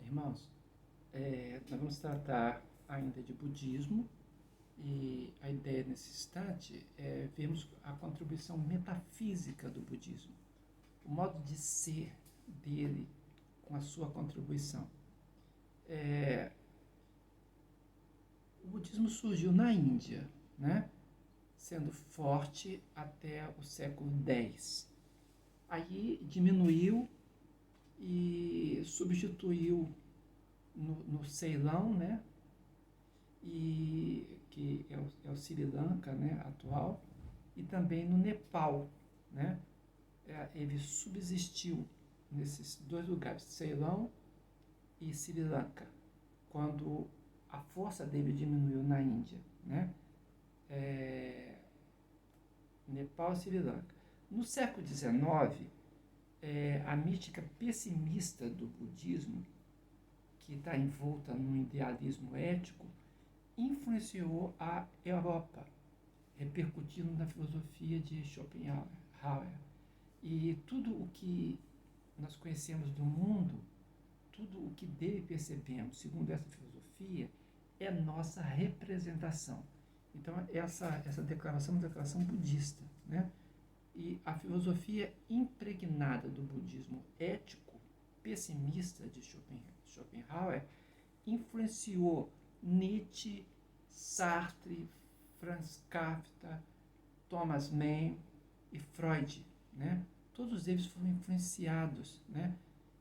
Irmãos, nós vamos tratar ainda de budismo e a ideia nesse instante é vermos a contribuição metafísica do budismo, o modo de ser dele com a sua contribuição. O budismo surgiu na Índia, né? Sendo forte até o século X. Aí diminuiu e substituiu no Ceilão, né? Que é o Sri Lanka, né, atual, e também no Nepal, né? Ele subsistiu nesses dois lugares, Ceilão e Sri Lanka, quando a força dele diminuiu na Índia, né? Nepal e Sri Lanka. No século XIX, a mística pessimista do budismo, que está envolta num idealismo ético, influenciou a Europa, repercutindo na filosofia de Schopenhauer. E tudo o que nós conhecemos do mundo, tudo o que dele percebemos, segundo essa filosofia, é nossa representação. Então, essa declaração é uma declaração budista, né? E a filosofia impregnada do budismo ético, pessimista de Schopenhauer, influenciou Nietzsche, Sartre, Franz Kafka, Thomas Mann e Freud, né? Todos eles foram influenciados, né?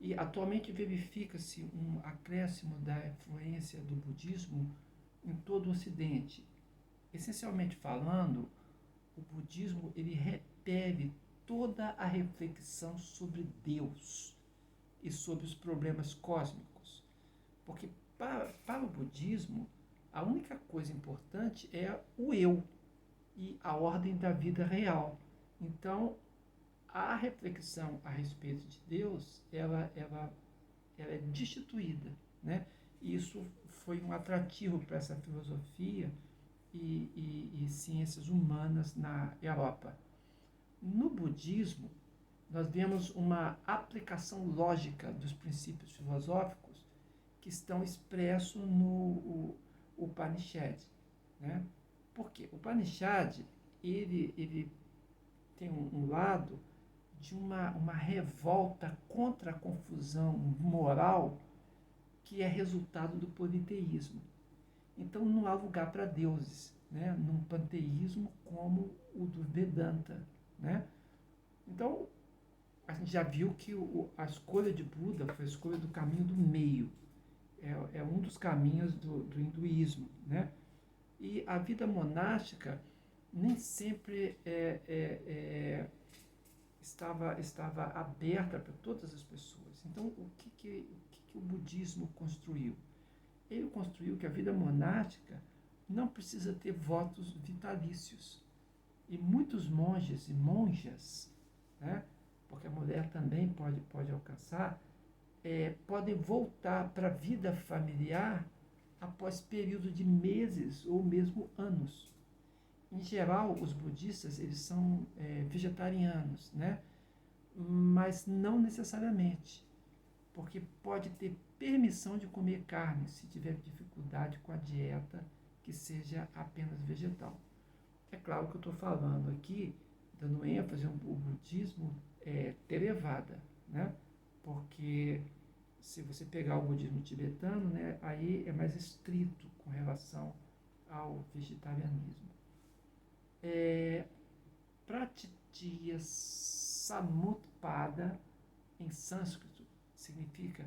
E atualmente verifica-se um acréscimo da influência do budismo em todo o Ocidente. Essencialmente falando, o budismo ele repele toda a reflexão sobre Deus e sobre os problemas cósmicos. Porque para o budismo, a única coisa importante é o eu e a ordem da vida real. Então, a reflexão a respeito de Deus, ela é destituída, né? E isso foi um atrativo para essa filosofia e ciências humanas na Europa. No budismo, nós vemos uma aplicação lógica dos princípios filosóficos que estão expressos no Upanishad, né? Por quê? O Upanishad ele tem um lado de uma revolta contra a confusão moral que é resultado do politeísmo. Então não há lugar para deuses, né? Num panteísmo como o do Vedanta, né? Então a gente já viu que a escolha de Buda foi a escolha do caminho do meio. É um dos caminhos do hinduísmo, né? E a vida monástica nem sempre estava aberta para todas as pessoas. Então, o que o budismo construiu? Ele construiu que a vida monástica não precisa ter votos vitalícios. E muitos monges e monjas, né, porque a mulher também pode alcançar, podem voltar para a vida familiar após período de meses ou mesmo anos. Em geral, os budistas eles são vegetarianos, né? Mas não necessariamente, porque pode ter permissão de comer carne se tiver dificuldade com a dieta que seja apenas vegetal. É claro que eu estou falando aqui, dando ênfase ao budismo Theravada, né? Porque se você pegar o budismo tibetano, né, aí é mais estrito com relação ao vegetarianismo. Pratitya Samutpada, em sânscrito, significa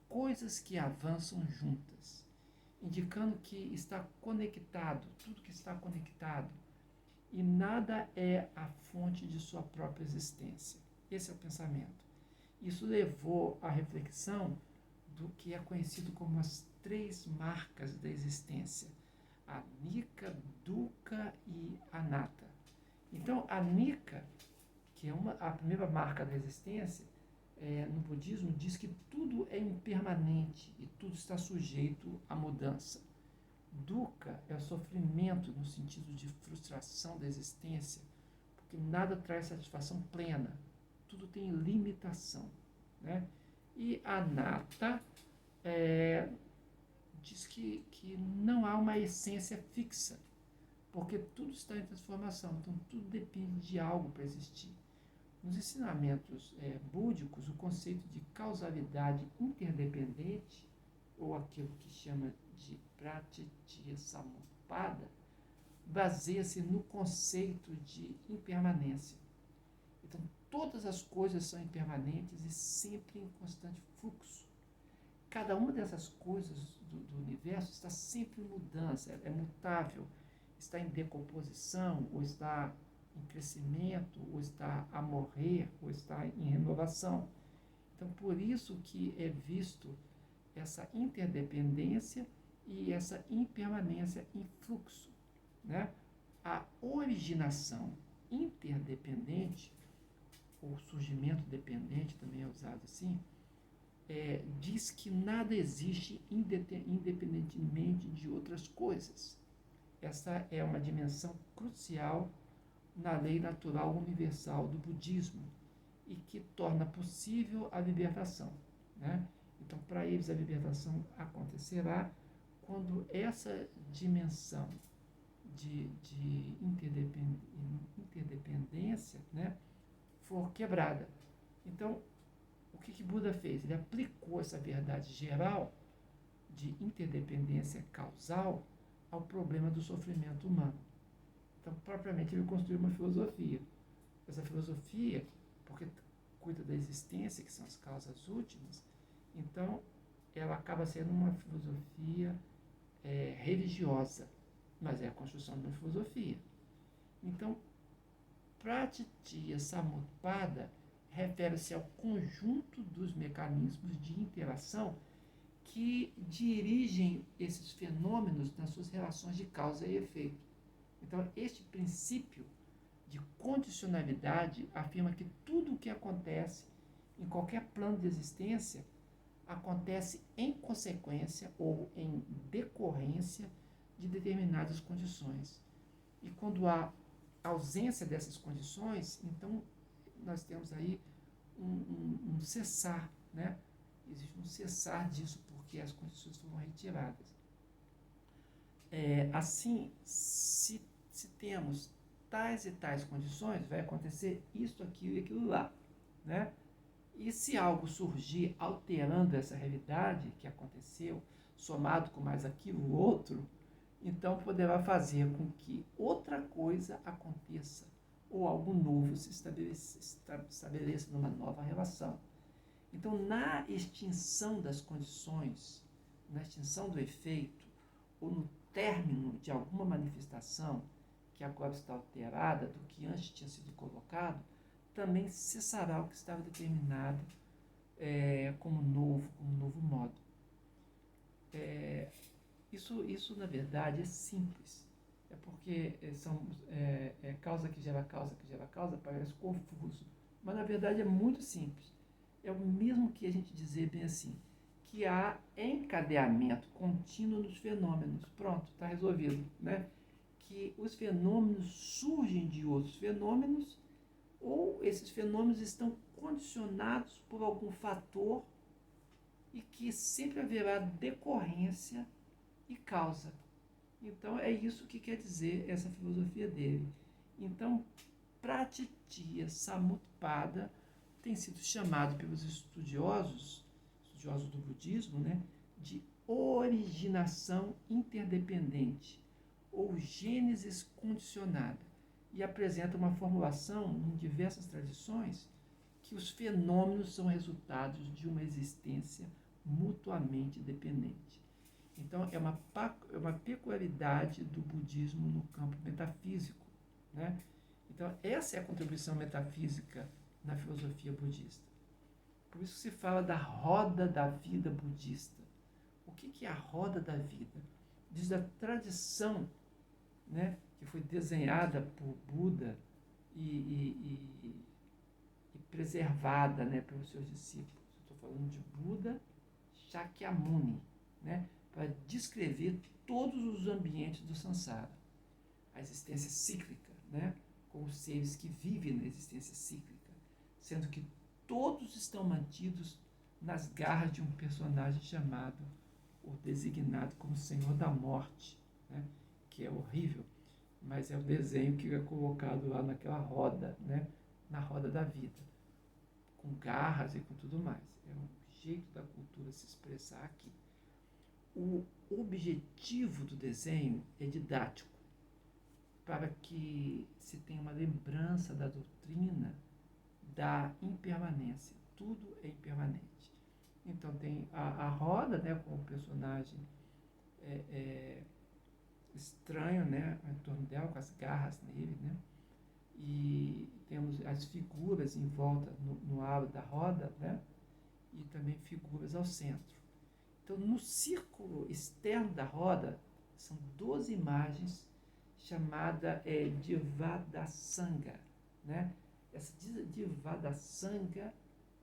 coisas que avançam juntas, indicando que está conectado, tudo que está conectado, e nada é a fonte de sua própria existência. Esse é o pensamento. Isso levou à reflexão do que é conhecido como as três marcas da existência: Anicca, Dukkha e Anatta. Então, Anicca, que é a primeira marca da existência, no budismo diz que tudo é impermanente e tudo está sujeito à mudança. Dukkha é o sofrimento no sentido de frustração da existência, porque nada traz satisfação plena, tudo tem limitação, né? E Anatta diz que não há uma essência fixa, porque tudo está em transformação, então tudo depende de algo para existir. Nos ensinamentos búdicos, o conceito de causalidade interdependente, ou aquilo que chama de pratitya samutpada, baseia-se no conceito de impermanência. Então, todas as coisas são impermanentes e sempre em constante fluxo. Cada uma dessas coisas do universo está sempre em mudança, é mutável, está em decomposição, ou está em crescimento, ou está a morrer, ou está em renovação. Então, por isso que é visto essa interdependência e essa impermanência em fluxo, né? A originação interdependente, ou surgimento dependente, também é usado assim, diz que nada existe independentemente de outras coisas. Essa é uma dimensão crucial na lei natural universal do budismo e que torna possível a libertação, né? Então, para eles, a libertação acontecerá quando essa dimensão de interdependência, né, for quebrada. Então, o que Buda fez? Ele aplicou essa verdade geral de interdependência causal ao problema do sofrimento humano. Então, propriamente, ele construiu uma filosofia. Essa filosofia, porque cuida da existência, que são as causas últimas, então ela acaba sendo uma filosofia religiosa, mas é a construção de uma filosofia. Então, Pratitya Samutpada refere-se ao conjunto dos mecanismos de interação que dirigem esses fenômenos nas suas relações de causa e efeito. Então, este princípio de condicionalidade afirma que tudo o que acontece em qualquer plano de existência acontece em consequência ou em decorrência de determinadas condições. E quando há ausência dessas condições, então nós temos aí um cessar, né? Existe um cessar disso porque as condições foram retiradas. Assim, se temos tais e tais condições, vai acontecer isso, aquilo e aquilo lá, né? E se algo surgir alterando essa realidade que aconteceu, somado com mais aquilo outro, então poderá fazer com que outra coisa aconteça ou algo novo se estabeleça numa nova relação. Então, na extinção das condições, na extinção do efeito, ou no término de alguma manifestação que agora está alterada do que antes tinha sido colocado, também cessará o que estava determinado como novo modo. Isso, na verdade, é simples. É porque causa que gera causa, parece confuso. Mas, na verdade, é muito simples. É o mesmo que a gente dizer bem assim, que há encadeamento contínuo dos fenômenos. Pronto, está resolvido, né? Que os fenômenos surgem de outros fenômenos ou esses fenômenos estão condicionados por algum fator e que sempre haverá decorrência e causa. Então, é isso que quer dizer essa filosofia dele. Então, Pratitya Samutpada tem sido chamado pelos estudiosos do budismo, né, de originação interdependente ou gênesis condicionada, e apresenta uma formulação em diversas tradições que os fenômenos são resultados de uma existência mutuamente dependente. Então, é uma peculiaridade do budismo no campo metafísico, né? Então, essa é a contribuição metafísica na filosofia budista. Por isso se fala da roda da vida budista. O que é a roda da vida? Diz a tradição, né, que foi desenhada por Buda e preservada, né, pelos seus discípulos. Estou falando de Buda Shakyamuni, né, para descrever todos os ambientes do samsara. A existência cíclica, né, com os seres que vivem na existência cíclica, sendo que todos estão mantidos nas garras de um personagem chamado, ou designado como Senhor da Morte, né? Que é horrível, mas é o desenho que é colocado lá naquela roda, né? Na roda da vida, com garras e com tudo mais. É um jeito da cultura se expressar aqui. O objetivo do desenho é didático, para que se tenha uma lembrança da doutrina da impermanência. Tudo é impermanente. Então tem a roda, né, com o personagem estranho, né, em torno dela, com as garras nele, né, e temos as figuras em volta no aro da roda, né, e também figuras ao centro. Então, no círculo externo da roda, são 12 imagens chamada Divadasanga, né? Essa Divadasanga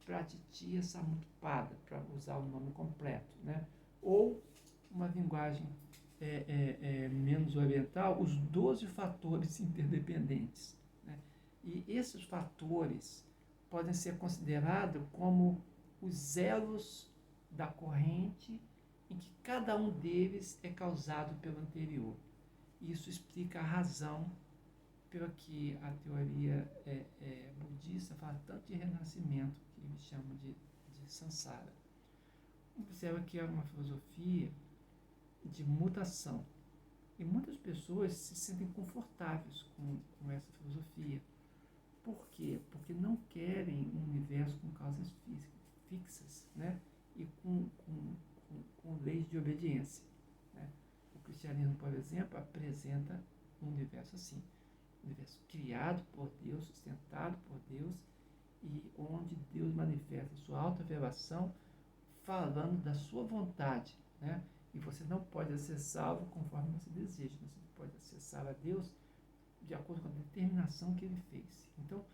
Pratitya Samutpada, para usar o nome completo, né? Ou uma linguagem menos oriental, os 12 fatores interdependentes, né? E esses fatores podem ser considerados como os elos da corrente em que cada um deles é causado pelo anterior. Isso explica a razão pela que a teoria budista fala tanto de renascimento, que eles chamam de samsara. Observa que é uma filosofia de mutação. E muitas pessoas se sentem confortáveis com essa filosofia. Por quê? Porque não querem um universo com causas fixas, né? E com leis de obediência, né? O cristianismo, por exemplo, apresenta um universo assim, um universo criado por Deus, sustentado por Deus, e onde Deus manifesta sua auto-revelação falando da sua vontade, né? E você não pode ser salvo conforme você deseja, você pode acessar a Deus de acordo com a determinação que ele fez. Então,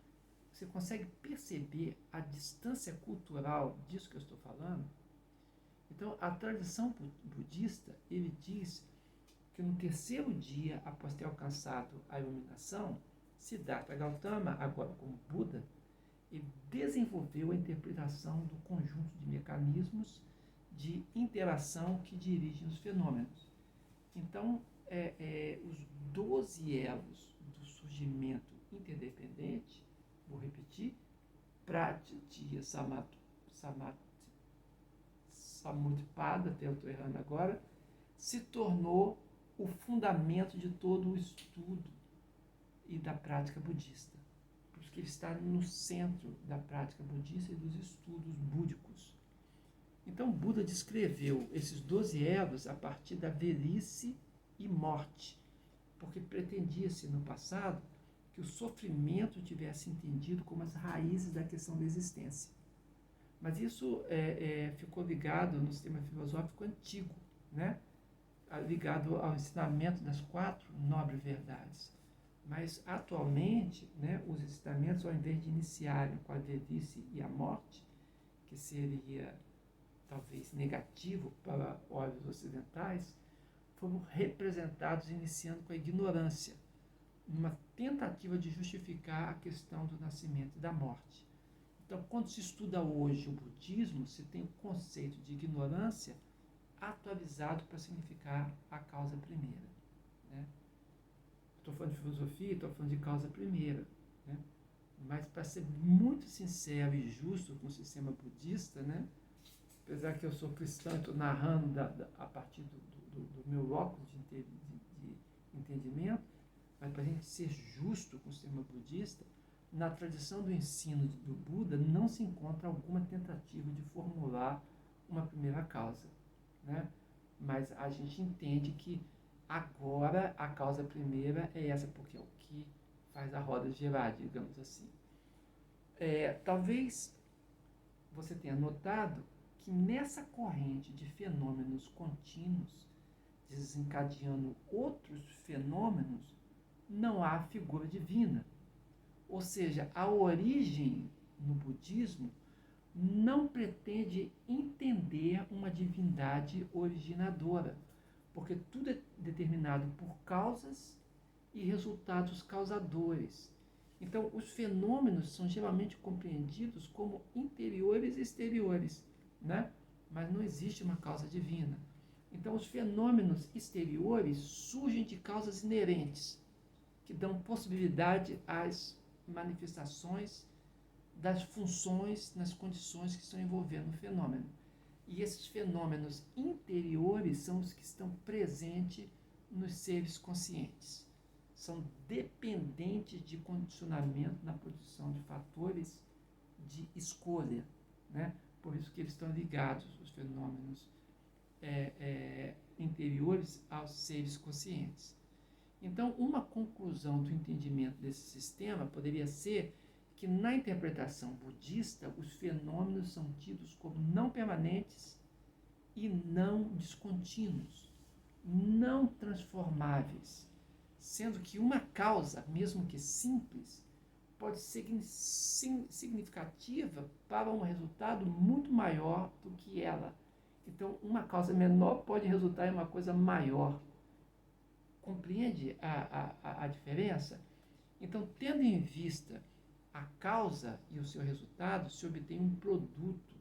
você consegue perceber a distância cultural disso que eu estou falando? Então, a tradição budista, ele diz que no terceiro dia, após ter alcançado a iluminação, Siddhartha Gautama, agora como Buda, ele desenvolveu a interpretação do conjunto de mecanismos de interação que dirigem os fenômenos. Então, os 12 elos do surgimento interdependente, vou repetir, Pratitya Samutpada, até eu estou errando agora, se tornou o fundamento de todo o estudo e da prática budista. Por isso que ele está no centro da prática budista e dos estudos búdicos. Então, Buda descreveu esses 12 elos a partir da velhice e morte, porque pretendia-se no passado que o sofrimento tivesse entendido como as raízes da questão da existência. Mas isso ficou ligado no sistema filosófico antigo, né? Ligado ao ensinamento das 4 nobres verdades. Mas, atualmente, né, os ensinamentos, ao invés de iniciarem com a velhice e a morte, que seria talvez negativo para olhos ocidentais, foram representados iniciando com a ignorância, numa tentativa de justificar a questão do nascimento e da morte. Então, quando se estuda hoje o budismo, se tem o conceito de ignorância atualizado para significar a causa primeira, né? Estou falando de filosofia, estou falando de causa primeira, né? Mas, para ser muito sincero e justo com o sistema budista, né? Apesar que eu sou cristão e estou narrando a partir do meu óculos de entendimento, mas para a gente ser justo com o sistema budista, na tradição do ensino do Buda não se encontra alguma tentativa de formular uma primeira causa, né? Mas a gente entende que agora a causa primeira é essa, porque é o que faz a roda girar, digamos assim. Talvez você tenha notado que nessa corrente de fenômenos contínuos, desencadeando outros fenômenos, não há figura divina. Ou seja, a origem no budismo não pretende entender uma divindade originadora, porque tudo é determinado por causas e resultados causadores. Então, os fenômenos são geralmente compreendidos como interiores e exteriores, né? Mas não existe uma causa divina. Então, os fenômenos exteriores surgem de causas inerentes, que dão possibilidade às manifestações das funções nas condições que estão envolvendo o fenômeno. E esses fenômenos interiores são os que estão presentes nos seres conscientes. São dependentes de condicionamento na produção de fatores de escolha, né? Por isso que eles estão ligados, os fenômenos interiores, aos seres conscientes. Então, uma conclusão do entendimento desse sistema poderia ser que, na interpretação budista, os fenômenos são tidos como não permanentes e não descontínuos, não transformáveis, sendo que uma causa, mesmo que simples, pode ser significativa para um resultado muito maior do que ela. Então, uma causa menor pode resultar em uma coisa maior. Compreende a diferença? Então, tendo em vista a causa e o seu resultado, se obtém um produto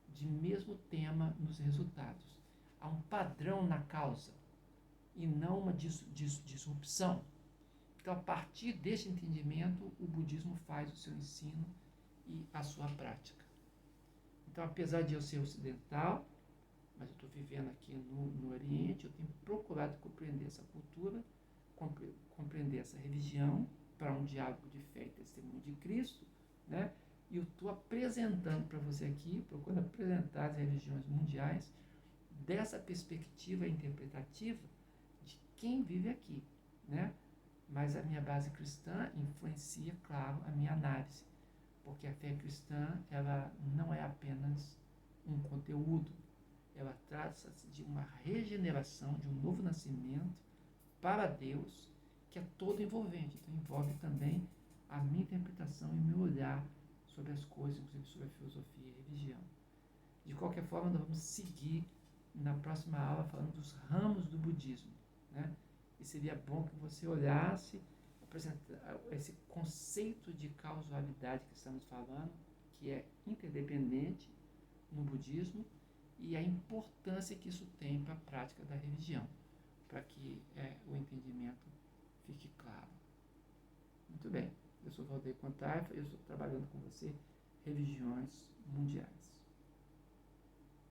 de mesmo tema nos resultados. Há um padrão na causa e não uma disrupção. Então, a partir deste entendimento, o budismo faz o seu ensino e a sua prática. Então, apesar de eu ser ocidental, mas eu estou vivendo aqui no Oriente, eu tenho procurado compreender essa cultura, compreender essa religião, para um diálogo de fé e testemunho de Cristo, né? E eu estou apresentando para você aqui, procurando apresentar as religiões mundiais dessa perspectiva interpretativa de quem vive aqui, né? Mas a minha base cristã influencia, claro, a minha análise, porque a fé cristã, ela não é apenas um conteúdo, ela trata-se de uma regeneração, de um novo nascimento para Deus, que é todo envolvente. Então, envolve também a minha interpretação e o meu olhar sobre as coisas, inclusive sobre a filosofia e a religião. De qualquer forma, nós vamos seguir na próxima aula falando dos ramos do budismo, né? E seria bom que você olhasse esse conceito de causalidade que estamos falando, que é interdependente no budismo, e a importância que isso tem para a prática da religião, para que o entendimento fique claro. Muito bem, eu sou Valdeir Contaifa e eu estou trabalhando com você religiões mundiais.